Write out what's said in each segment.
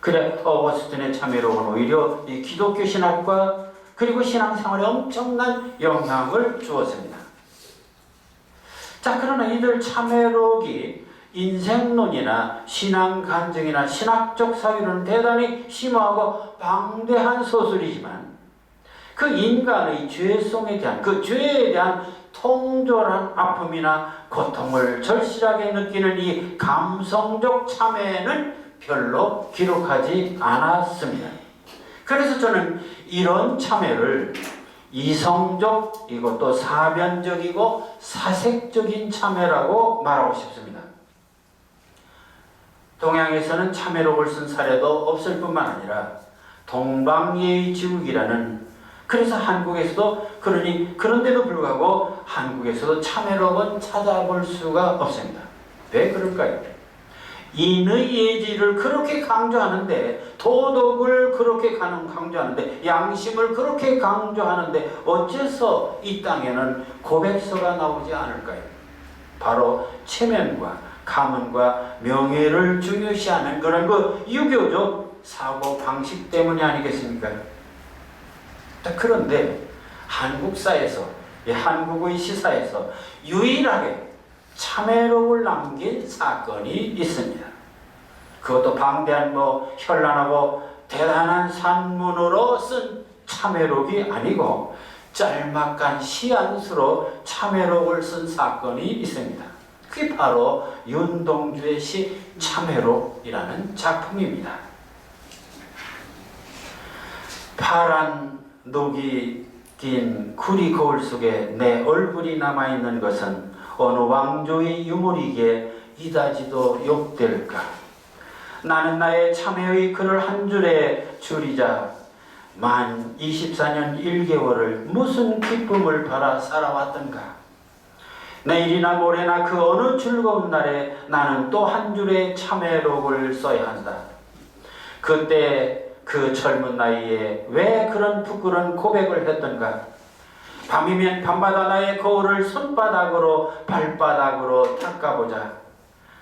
그래 어거스틴의 참회록은 오히려 이 기독교 신학과 그리고 신앙생활에 엄청난 영향을 주었습니다. 자, 그러나 이들 참회록이 인생론이나 신앙 간증이나 신학적 사유는 대단히 심오하고 방대한 소설이지만 그 인간의 죄성에 대한, 그 죄에 대한 통절한 아픔이나 고통을 절실하게 느끼는 이 감성적 참회는 별로 기록하지 않았습니다. 그래서 저는 이런 참회를 이성적, 이것도 사변적이고 사색적인 참회라고 말하고 싶습니다. 동양에서는 참회록을 쓴 사례도 없을 뿐만 아니라 동방예의 지국이라는, 그래서 한국에서도 그런데도 불구하고 한국에서도 참회록은 찾아볼 수가 없습니다. 왜 그럴까요? 인의 예지를 그렇게 강조하는데, 도덕을 그렇게 강조하는데, 양심을 그렇게 강조하는데 어째서 이 땅에는 고백서가 나오지 않을까요? 바로 체면과 가문과 명예를 중요시하는 그런 그 유교적 사고 방식 때문이 아니겠습니까? 그런데 한국사에서, 한국의 시사에서 유일하게 참회록을 남긴 사건이 있습니다. 그것도 방대한 현란하고 대단한 산문으로 쓴 참회록이 아니고 짤막한 시안수로 참회록을 쓴 사건이 있습니다. 그게 바로 윤동주의 시 참회록이라는 작품입니다. 파란 녹이 긴 구리 거울 속에 내 얼굴이 남아있는 것은 어느 왕조의 유물이기에 이다지도 욕될까. 나는 나의 참회의 글을 한 줄에 줄이자 만 24년 1개월을 무슨 기쁨을 바라 살아왔던가. 내일이나 모레나 그 어느 즐거운 날에 나는 또 한 줄의 참회록을 써야 한다. 그때 그 젊은 나이에 왜 그런 부끄러운 고백을 했던가. 밤이면 밤마다 나의 거울을 손바닥으로 발바닥으로 닦아보자.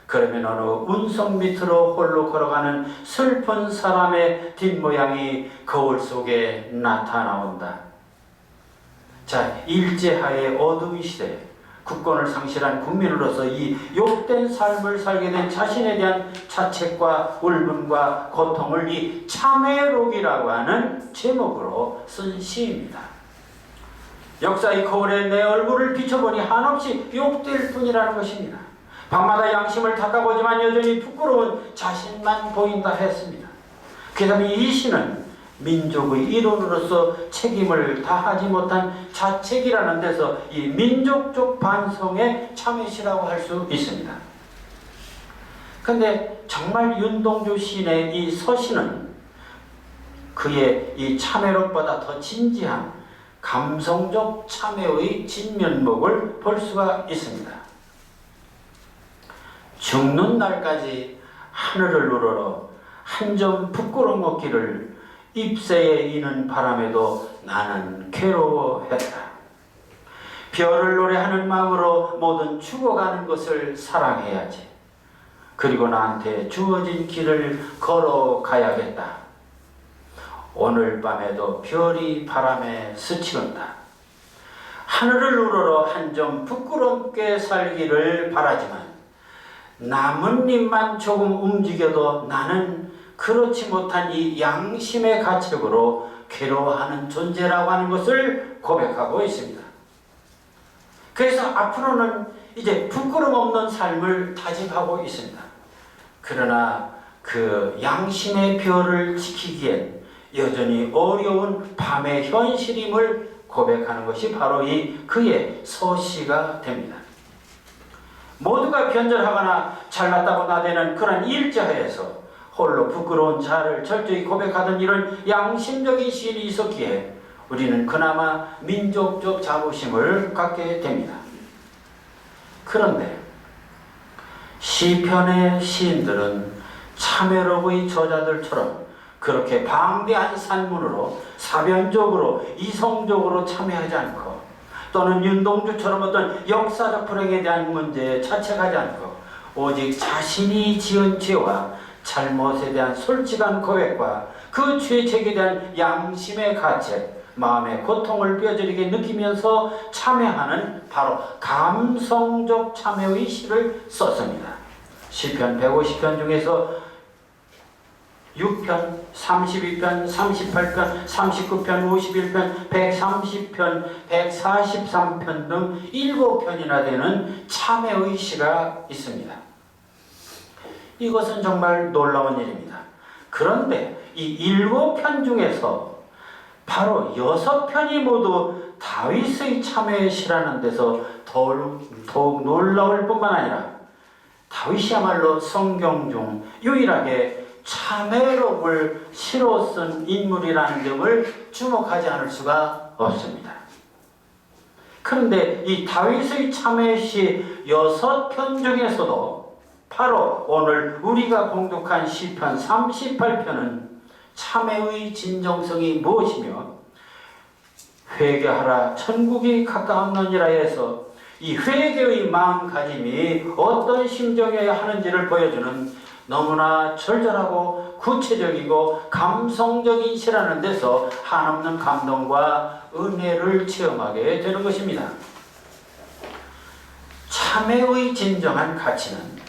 그러면 어느 운석 밑으로 홀로 걸어가는 슬픈 사람의 뒷모양이 거울 속에 나타나온다. 자, 일제하에 어두운 시대, 국권을 상실한 국민으로서 이 욕된 삶을 살게 된 자신에 대한 자책과 울분과 고통을 이 참회록이라고 하는 제목으로 쓴 시입니다. 역사의 거울에 내 얼굴을 비춰보니 한없이 욕될 뿐이라는 것입니다. 밤마다 양심을 닦아보지만 여전히 부끄러운 자신만 보인다 했습니다. 그 다음에 이 시는 민족의 일원으로서 책임을 다하지 못한 자책이라는 데서 이 민족적 반성의 참회시라고 할 수 있습니다. 그런데 정말 윤동주 시인의 이 서시는 그의 이 참회록보다 더 진지한 감성적 참회의 진면목을 볼 수가 있습니다. 죽는 날까지 하늘을 우러러 한 점 부끄러움 없기를 잎새에 이는 바람에도 나는 괴로워했다. 별을 노래하는 마음으로 모든 죽어가는 것을 사랑해야지. 그리고 나한테 주어진 길을 걸어가야겠다. 오늘 밤에도 별이 바람에 스치는다. 하늘을 우러러 한 점 부끄럽게 살기를 바라지만 나뭇잎만 조금 움직여도 나는 그렇지 못한 이 양심의 가책으로 괴로워하는 존재라고 하는 것을 고백하고 있습니다. 그래서 앞으로는 이제 부끄럼 없는 삶을 다짐하고 있습니다. 그러나 그 양심의 별을 지키기엔 여전히 어려운 밤의 현실임을 고백하는 것이 바로 이 그의 서시가 됩니다. 모두가 변절하거나 잘났다고 나대는 그런 일자하에서 홀로 부끄러운 자를 철저히 고백하던 이런 양심적인 시인이 있었기에 우리는 그나마 민족적 자부심을 갖게 됩니다. 그런데 시편의 시인들은 참회록의 저자들처럼 그렇게 방대한 산문으로 사변적으로 이성적으로 참회하지 않고 또는 윤동주처럼 어떤 역사적 불행에 대한 문제에 자책하지 않고 오직 자신이 지은 죄와 잘못에 대한 솔직한 고백과 그 죄책에 대한 양심의 가책, 마음의 고통을 뼈저리게 느끼면서 참회하는 바로 감성적 참회의 시를 썼습니다. 시편 150편 중에서 6편, 32편, 38편, 39편, 51편, 130편, 143편 등 7편이나 되는 참회의 시가 있습니다. 이것은 정말 놀라운 일입니다. 그런데 이 7편 중에서 바로 6편이 모두 다윗의 참회의 시라는 데서 더욱 놀라울 뿐만 아니라 다윗이야말로 성경 중 유일하게 참회록을 시로 쓴 인물이라는 점을 주목하지 않을 수가 없습니다. 그런데 이 다윗의 참회시 6편 중에서도 바로 오늘 우리가 공독한 시편 38편은 참회의 진정성이 무엇이며 회개하라 천국이 가까웠느니라 해서 이 회개의 마음가짐이 어떤 심정이어야 하는지를 보여주는 너무나 절절하고 구체적이고 감성적인 시라는 데서 한없는 감동과 은혜를 체험하게 되는 것입니다. 참회의 진정한 가치는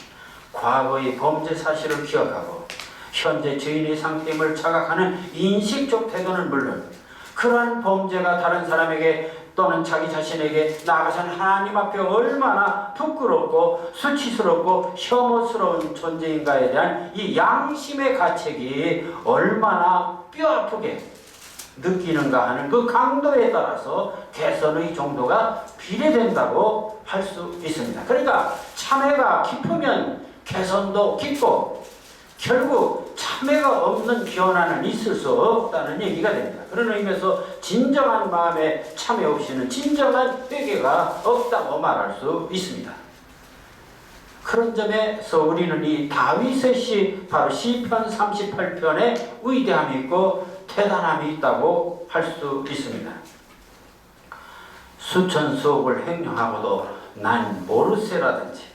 과거의 범죄 사실을 기억하고 현재 죄인의 상태임을 자각하는 인식적 태도는 물론 그러한 범죄가 다른 사람에게 또는 자기 자신에게 나아가서는 하나님 앞에 얼마나 부끄럽고 수치스럽고 혐오스러운 존재인가에 대한 이 양심의 가책이 얼마나 뼈아프게 느끼는가 하는 그 강도에 따라서 개선의 정도가 비례된다고 할 수 있습니다. 그러니까 참회가 깊으면 개선도 깊고 결국 참회가 없는 변화는 있을 수 없다는 얘기가 됩니다. 그런 의미에서 진정한 마음의 참회 없이는 진정한 회개가 없다고 말할 수 있습니다. 그런 점에서 우리는 이 다윗의 시, 바로 시편 38편에 위대함이 있고 대단함이 있다고 할 수 있습니다. 수천 수억을 횡령하고도 난 모르세라든지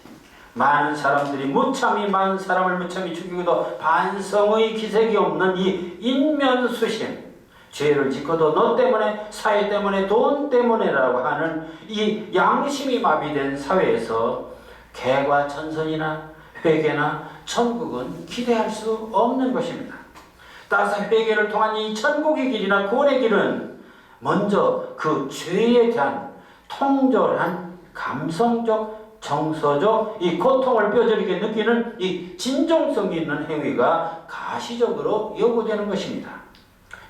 많은 사람들이 무참히 많은 사람을 무참히 죽이고도 반성의 기색이 없는 이 인면수심, 죄를 짓고도 너 때문에, 사회 때문에, 돈 때문에라고 하는 이 양심이 마비된 사회에서 개과 천선이나 회개나 천국은 기대할 수 없는 것입니다. 따라서 회개를 통한 이 천국의 길이나 구원의 길은 먼저 그 죄에 대한 통절한 감성적 정서적 이 고통을 뼈저리게 느끼는 이 진정성 있는 행위가 가시적으로 요구되는 것입니다.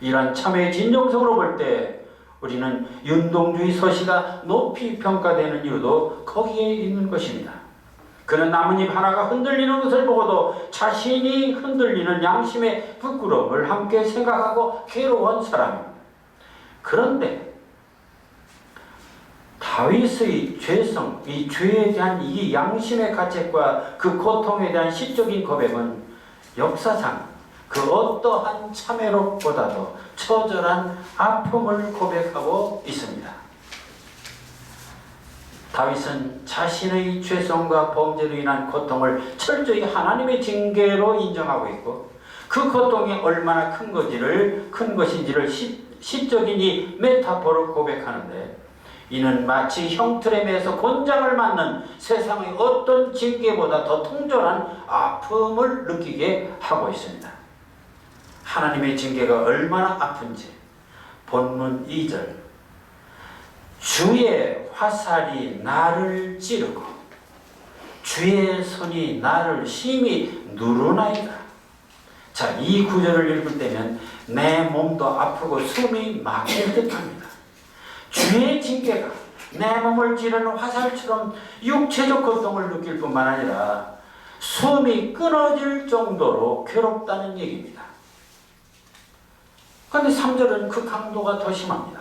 이러한 참회의 진정성으로 볼 때 우리는 윤동주의 서시가 높이 평가되는 이유도 거기에 있는 것입니다. 그는 나뭇잎 하나가 흔들리는 것을 보고도 자신이 흔들리는 양심의 부끄러움을 함께 생각하고 괴로운 사람입니다. 그런데 다윗의 죄성, 이 죄에 대한 이 양심의 가책과 그 고통에 대한 시적인 고백은 역사상 그 어떠한 참회록보다도 처절한 아픔을 고백하고 있습니다. 다윗은 자신의 죄성과 범죄로 인한 고통을 철저히 하나님의 징계로 인정하고 있고 그 고통이 얼마나 큰 것인지를 시적인 이 메타포를 고백하는데 이는 마치 형틀에 매서 곤장을 맞는 세상의 어떤 징계보다 더 통절한 아픔을 느끼게 하고 있습니다. 하나님의 징계가 얼마나 아픈지 본문 2절 주의 화살이 나를 찌르고 주의 손이 나를 심히 누르나이다. 자, 이 구절을 읽을 때면 내 몸도 아프고 숨이 막힐 듯합니다. 주의 징계가 내 몸을 찌르는 화살처럼 육체적 고통을 느낄 뿐만 아니라 숨이 끊어질 정도로 괴롭다는 얘기입니다. 그런데 3절은 그 강도가 더 심합니다.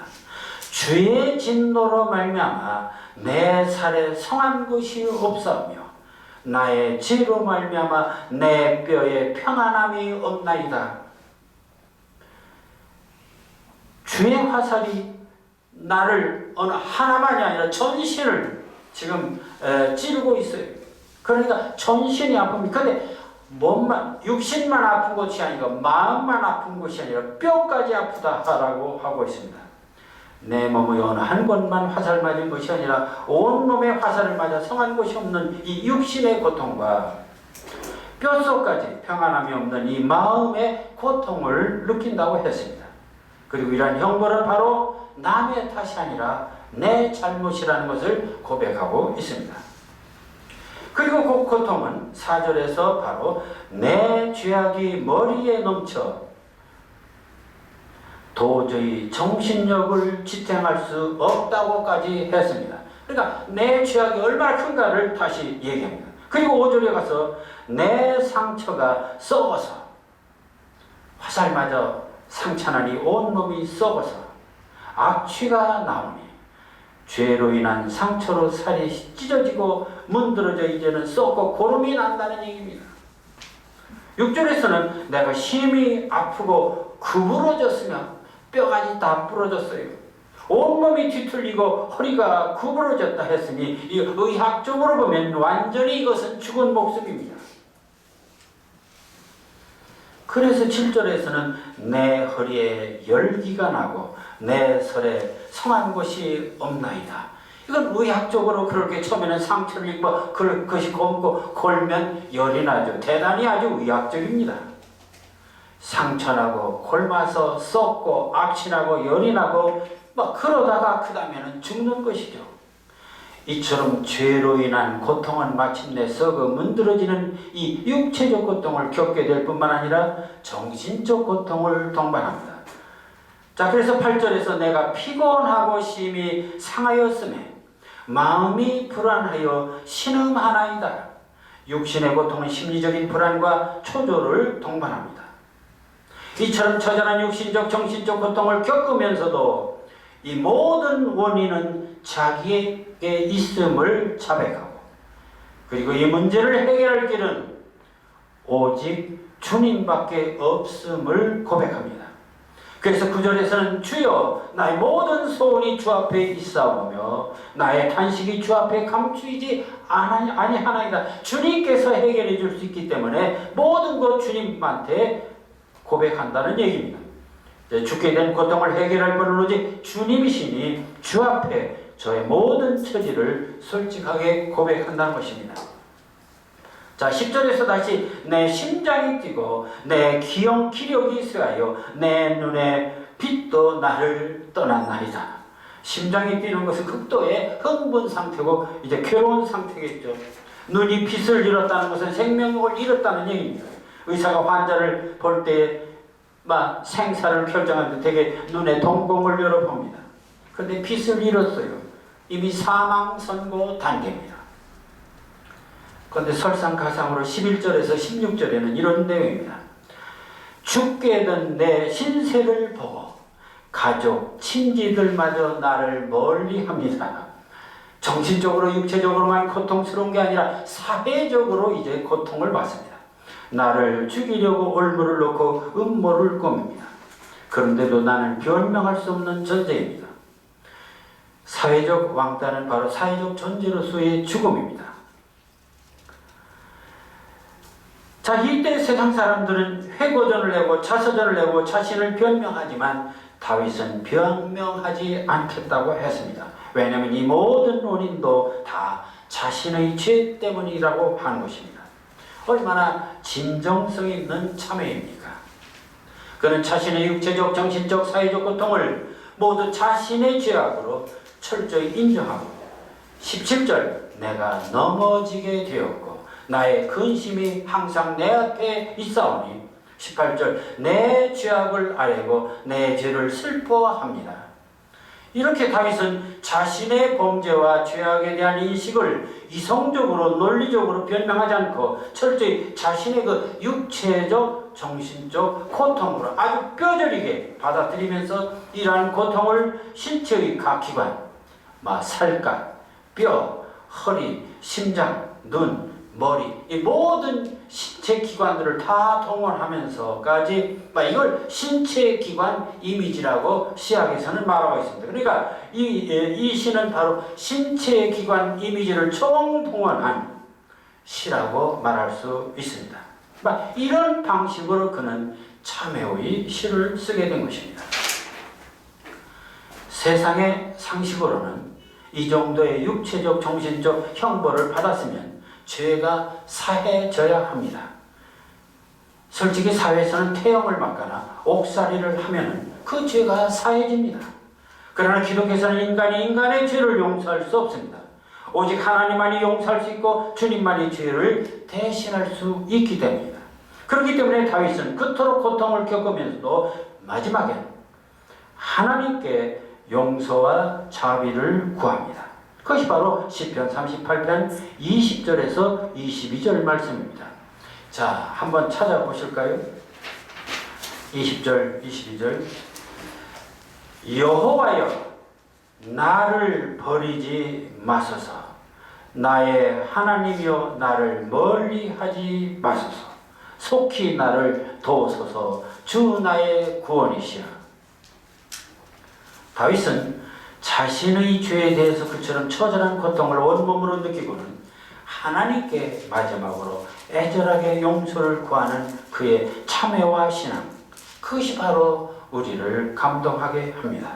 주의 진노로 말미암아 내 살에 성한 것이 없사오며 나의 죄로 말미암아 내 뼈에 평안함이 없나이다. 주의 화살이 나를 어느 하나만이 아니라 전신을 지금 찌르고 있어요. 그러니까 전신이 아픕니다. 근데 몸만, 육신만 아픈 것이 아니고 마음만 아픈 것이 아니라 뼈까지 아프다라고 하고 있습니다. 내 몸의 어느 한 곳만 화살 맞은 것이 아니라 온몸에 화살을 맞아 성한 곳이 없는 이 육신의 고통과 뼛속까지 평안함이 없는 이 마음의 고통을 느낀다고 했습니다. 그리고 이러한 형벌은 바로 남의 탓이 아니라 내 잘못이라는 것을 고백하고 있습니다. 그리고 그 고통은 4절에서 바로 내 죄악이 머리에 넘쳐 도저히 정신력을 지탱할 수 없다고까지 했습니다. 그러니까 내 죄악이 얼마나 큰가를 다시 얘기합니다. 그리고 5절에 가서 내 상처가 썩어서 화살 맞아 상처나니 온몸이 썩어서 악취가 나오니 죄로 인한 상처로 살이 찢어지고 문드러져 이제는 썩고 고름이 난다는 얘기입니다. 6절에서는 내가 심히 아프고 구부러졌으며 뼈가 다 부러졌어요. 온몸이 뒤틀리고 허리가 구부러졌다 했으니 이 의학적으로 보면 완전히 이것은 죽은 목숨입니다. 그래서 7절에서는 내 허리에 열기가 나고 내 설에 성한 곳이 없나이다. 이건 의학적으로 그렇게 처음에는 상처를 입고 그것이 곰고 골면 열이 나죠. 대단히 아주 의학적입니다. 상처나고 골마서 썩고 악취나고 열이 나고 그러다가 그 다음에는 죽는 것이죠. 이처럼 죄로 인한 고통은 마침내 썩어 문드러지는 이 육체적 고통을 겪게 될 뿐만 아니라 정신적 고통을 동반합니다. 자, 그래서 8절에서 내가 피곤하고 심히 상하였음에 마음이 불안하여 신음하나이다. 육신의 고통은 심리적인 불안과 초조를 동반합니다. 이처럼 처절한 육신적 정신적 고통을 겪으면서도 이 모든 원인은 자기에게 있음을 자백하고 그리고 이 문제를 해결할 길은 오직 주님밖에 없음을 고백합니다. 그래서 9절에서는 주여 나의 모든 소원이 주 앞에 있사오며 나의 탄식이 주 앞에 감추이지 아니하나이다. 주님께서 해결해 줄 수 있기 때문에 모든 것 주님한테 고백한다는 얘기입니다. 죽게 된 고통을 해결할 분은 오직 주님이시니 주 앞에 저의 모든 처지를 솔직하게 고백한다는 것입니다. 자, 10절에서 다시 내 심장이 뛰고 내 기력이 쇠하여 내 눈에 빛도 나를 떠났나이다. 심장이 뛰는 것은 극도의 흥분 상태고 이제 괴로운 상태겠죠. 눈이 빛을 잃었다는 것은 생명력을 잃었다는 얘기입니다. 의사가 환자를 볼 때 생사를 결정할 때 되게 눈에 동공을 열어봅니다. 그런데 빛을 잃었어요. 이미 사망 선고 단계입니다. 그런데 설상가상으로 11절에서 16절에는 이런 내용입니다. 죽게 된 내 신세를 보고 가족, 친지들마저 나를 멀리합니다. 정신적으로 육체적으로만 고통스러운 게 아니라 사회적으로 이제 고통을 받습니다. 나를 죽이려고 올무를 놓고 음모를 꾸밉니다. 그런데도 나는 변명할 수 없는 존재입니다. 사회적 왕따는 바로 사회적 존재로서의 죽음입니다. 자, 이때 세상 사람들은 회고전을 내고 자서전을 내고 자신을 변명하지만 다윗은 변명하지 않겠다고 했습니다. 왜냐하면 이 모든 원인도 다 자신의 죄 때문이라고 하는 것입니다. 얼마나 진정성 있는 참회입니까? 그는 자신의 육체적, 정신적, 사회적 고통을 모두 자신의 죄악으로 철저히 인정하고 17절 내가 넘어지게 되었고 나의 근심이 항상 내 앞에 있사오니 18절 내 죄악을 아뢰고 내 죄를 슬퍼합니다. 이렇게 다윗은 자신의 범죄와 죄악에 대한 인식을 이성적으로 논리적으로 변명하지 않고 철저히 자신의 그 육체적 정신적 고통으로 아주 뼈저리게 받아들이면서 이러한 고통을 신체의 각 기관 살갗, 뼈, 허리, 심장, 눈, 머리 이 모든 신체 기관들을 다 동원하면서까지 이걸 신체 기관 이미지라고 시학에서는 말하고 있습니다. 그러니까 이 시는 바로 신체 기관 이미지를 총동원한 시라고 말할 수 있습니다. 이런 방식으로 그는 참회의 시를 쓰게 된 것입니다. 세상의 상식으로는 이 정도의 육체적, 정신적 형벌을 받았으면 죄가 사해져야 합니다. 솔직히 사회에서는 태형을 맞거나 옥살이를 하면 그 죄가 사해집니다. 그러나 기독교에서는 인간이 인간의 죄를 용서할 수 없습니다. 오직 하나님만이 용서할 수 있고 주님만이 죄를 대신할 수 있기 때문입니다. 그렇기 때문에 다윗은 그토록 고통을 겪으면서도 마지막엔 하나님께 용서와 자비를 구합니다. 그것이 바로 시편 38편 20절에서 22절 말씀입니다. 자, 한번 찾아보실까요? 20절, 22절. 여호와여, 나를 버리지 마소서. 나의 하나님이여, 나를 멀리하지 마소서. 속히 나를 도우소서. 주 나의 구원이시여. 다윗은 자신의 죄에 대해서 그처럼 처절한 고통을 온몸으로 느끼고는 하나님께 마지막으로 애절하게 용서를 구하는 그의 참회와 신앙, 그것이 바로 우리를 감동하게 합니다.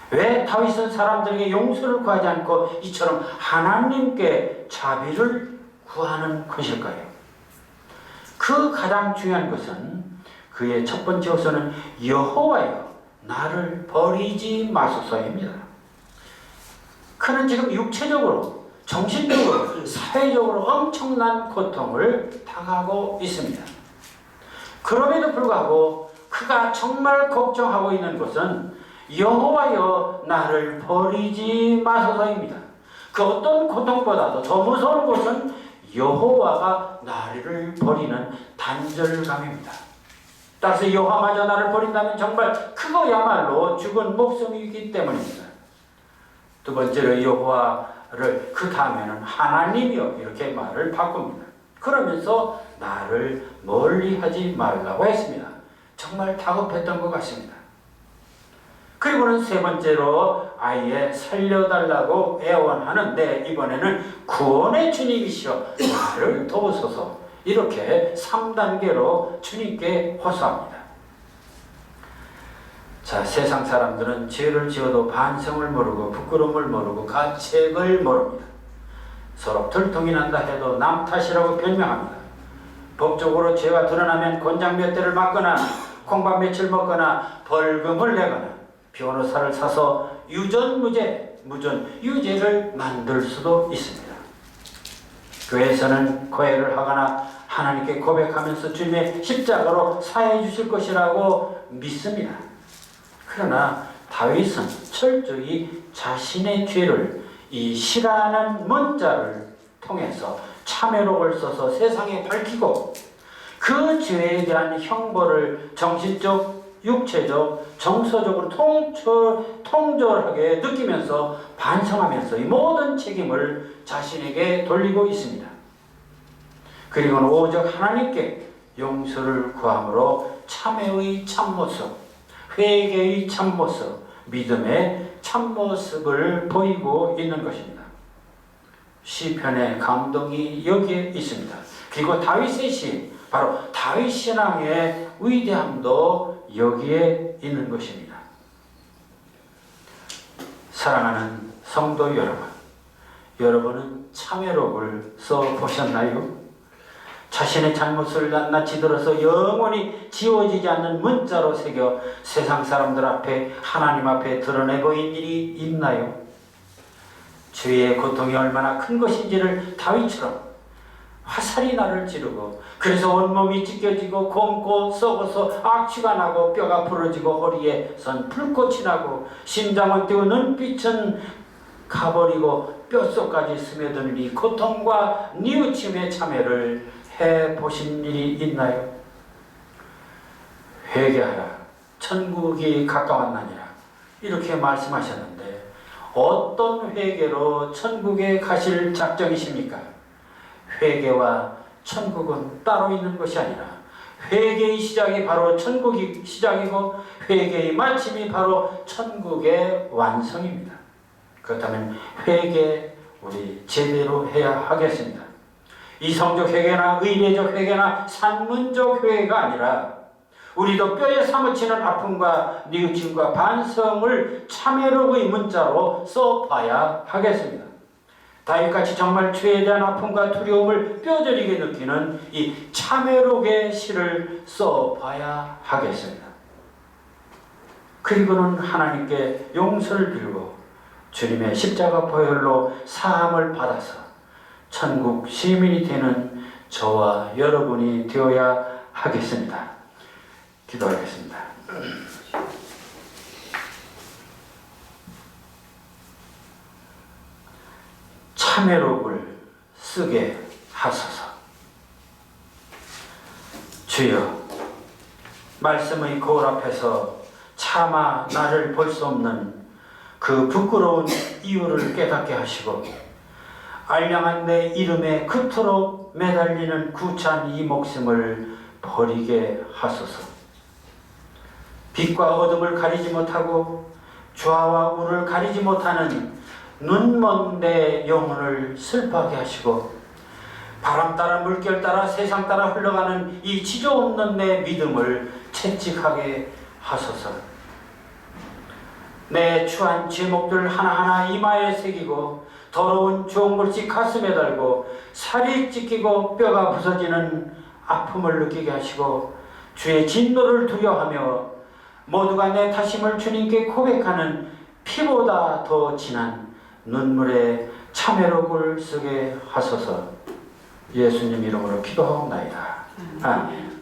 왜 다윗은 사람들에게 용서를 구하지 않고 이처럼 하나님께 자비를 구하는 것일까요? 그 가장 중요한 것은 그의 첫 번째 호소는 여호와여, 나를 버리지 마소서입니다. 그는 지금 육체적으로, 정신적으로, 사회적으로 엄청난 고통을 당하고 있습니다. 그럼에도 불구하고 그가 정말 걱정하고 있는 것은 여호와여, 나를 버리지 마소서입니다. 그 어떤 고통보다도 더 무서운 것은 여호와가 나를 버리는 단절감입니다. 따라서 여호와마저 나를 버린다면 정말 그거야말로 죽은 목숨이기 때문입니다. 두 번째로 여호와를 그 다음에는 하나님이여 이렇게 말을 바꿉니다. 그러면서 나를 멀리하지 말라고 했습니다. 정말 다급했던 것 같습니다. 그리고는 세 번째로 아예 살려달라고 애원하는데 이번에는 구원의 주님이시여 나를 도우소서, 이렇게 3단계로 주님께 호소합니다. 자, 세상 사람들은 죄를 지어도 반성을 모르고 부끄러움을 모르고 가책을 모릅니다. 서로 들통이 난다 해도 남 탓이라고 변명합니다. 법적으로 죄가 드러나면 권장 몇 대를 맞거나 콩밥 며칠 먹거나 벌금을 내거나 변호사를 사서 유전무죄, 무전유죄를 만들 수도 있습니다. 교회에서는 고해를 하거나 하나님께 고백하면서 주님의 십자가로 사해 주실 것이라고 믿습니다. 그러나 다윗은 철저히 자신의 죄를 이 시라는 문자를 통해서 참회록을 써서 세상에 밝히고 그 죄에 대한 형벌을 정신적, 육체적, 정서적으로 통절하게 느끼면서 반성하면서 이 모든 책임을 자신에게 돌리고 있습니다. 그리고는 오직 하나님께 용서를 구함으로 참회의 참모습, 회개의 참모습, 믿음의 참모습을 보이고 있는 것입니다. 시편의 감동이 여기에 있습니다. 그리고 다윗의 시, 바로 다윗 신앙의 위대함도 여기에 있는 것입니다. 사랑하는 성도 여러분, 여러분은 참회록을 써보셨나요? 자신의 잘못을 낱낱이 들어서 영원히 지워지지 않는 문자로 새겨 세상 사람들 앞에, 하나님 앞에 드러내 보인 일이 있나요? 주의 고통이 얼마나 큰 것인지를 다윗처럼 화살이 나를 찌르고 그래서 온몸이 찢겨지고 곰고 썩어서 악취가 나고 뼈가 부러지고 허리에 선 불꽃이 나고 심장은 뛰고 눈빛은 가버리고 뼛속까지 스며드는 이 고통과 뉘우침의 참회를 해보신 일이 있나요? 회개하라, 천국이 가까웠나니라, 이렇게 말씀하셨는데 어떤 회개로 천국에 가실 작정이십니까? 회개와 천국은 따로 있는 것이 아니라 회개의 시작이 바로 천국이 시작이고 회개의 마침이 바로 천국의 완성입니다. 그렇다면 회개 우리 제대로 해야 하겠습니다. 이성적 회개나 의례적 회개나 산문적 회개가 아니라 우리도 뼈에 사무치는 아픔과 뉘우침과 반성을 참회록의 문자로 써봐야 하겠습니다. 다윗같이 정말 죄에 대한 아픔과 두려움을 뼈저리게 느끼는 이 참회록의 시를 써봐야 하겠습니다. 그리고는 하나님께 용서를 빌고 주님의 십자가 보혈로 사함을 받아서 천국 시민이 되는 저와 여러분이 되어야 하겠습니다. 기도하겠습니다. 참회록을 쓰게 하소서. 주여, 말씀의 거울 앞에서 차마 나를 볼 수 없는 그 부끄러운 이유를 깨닫게 하시고 알량한 내 이름에 그토록 매달리는 구찬 이 목숨을 버리게 하소서. 빛과 어둠을 가리지 못하고 좌와 우를 가리지 못하는 눈먼 내 영혼을 슬퍼하게 하시고 바람 따라 물결 따라 세상 따라 흘러가는 이 지조 없는 내 믿음을 채찍하게 하소서. 내 추한 제목들 하나하나 이마에 새기고 더러운 주홍불씨 가슴에 달고 살이 찢기고 뼈가 부서지는 아픔을 느끼게 하시고 주의 진노를 두려워하며 모두가 내 탓임을 주님께 고백하는 피보다 더 진한 눈물의 참회록을 쓰게 하소서. 예수님 이름으로 기도하옵나이다. 아멘.